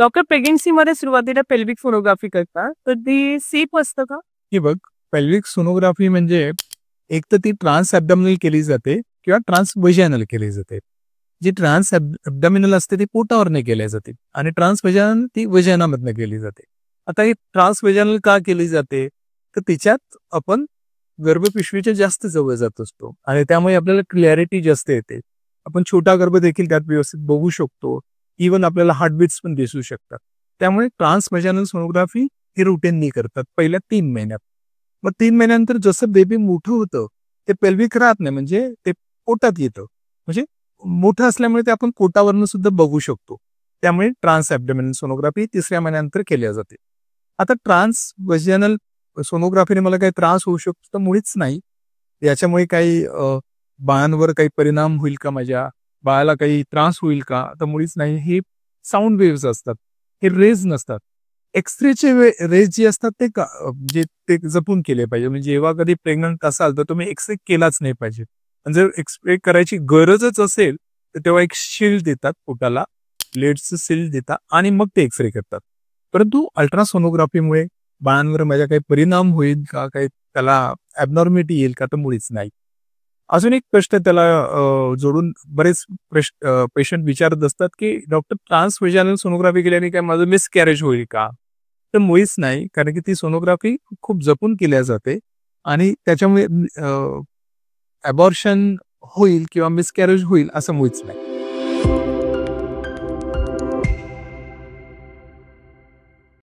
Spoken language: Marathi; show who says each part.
Speaker 1: डॉक्टर प्रेग्नन्सीमध्ये सुरुवातीला पेल्विक सोनोग्राफी करतात, तर ती सेफ असतं का?
Speaker 2: हे बघ, पेल्विक सोनोग्राफी म्हणजे एक तर ती ट्रान्स ॲब्डॉमिनल केली जाते किंवा ट्रान्स व्हॅजिनल केली जाते. जी ट्रान्स ॲब्डॉमिनल असते ती पोटावरने केली जाते आणि ट्रान्स व्हॅजिनल ती व्हॅजिनामधनं केली जाते. आता ही ट्रान्स व्हॅजिनल का केली जाते? तर तिच्यात आपण गर्भपिशवीच्या जास्त जवळ जात असतो आणि त्यामुळे आपल्याला क्लॅरिटी जास्त येते. आपण छोटा गर्भ देखील त्यात व्यवस्थित बघू शकतो. इव्हन आपल्याला हार्टबीट्स पण दिसू शकतात. त्यामुळे ट्रान्स व्हॅजिनल सोनोग्राफी ही रुटीननी करतात पहिल्या 3 महिन्यात. मग 3 महिन्यानंतर जसं बेबी मोठं होतं, ते पेल्विक राहत नाही, म्हणजे ते पोटात येतं. म्हणजे मोठं असल्यामुळे ते आपण पोटावरनं सुद्धा बघू शकतो. त्यामुळे ट्रान्स ॲब्डॉमिनल सोनोग्राफी 3ऱ्या महिन्यानंतर केली जाते. आता ट्रान्स व्हॅजिनल सोनोग्राफीने मला काही त्रास होऊ शकतो तर मुळीच नाही. याच्यामुळे काही बाळांवर काही परिणाम होईल का, माझ्या बाळाला काही त्रास होईल का, तर मुळीच नाही. हे साऊंड वेव्हज असतात, हे रेज नसतात. एक्सरेचे रेज जे असतात ते जे ते जपून केले पाहिजे. म्हणजे जेव्हा कधी प्रेग्नंट असाल तर तुम्ही एक्सरे केलाच नाही पाहिजे. आणि जर एक्सरे करायची गरजच असेल तर तेव्हा एक शील्ड देतात पोटाला, लेडचं शील्ड देतात आणि मग ते एक्सरे करतात. परंतु अल्ट्रासोनोग्राफीमुळे बाळांवर माझ्या काही परिणाम होईल का, काही त्याला ॲबनॉर्मिटी येईल का, तर मुळीच नाही. अजून एक प्रश्न त्याला जोडून बरेच पेशंट विचारत असतात, की डॉक्टर ट्रान्स व्हॅजिनल सोनोग्राफी केल्याने काय माझं मिसकॅरेज होईल का? तर मुळीच नाही, कारण की ती सोनोग्राफी खूप जपून केल्या जाते आणि त्याच्यामुळे अबॉर्शन होईल किंवा मिसकॅरेज होईल असं मुळीच नाही.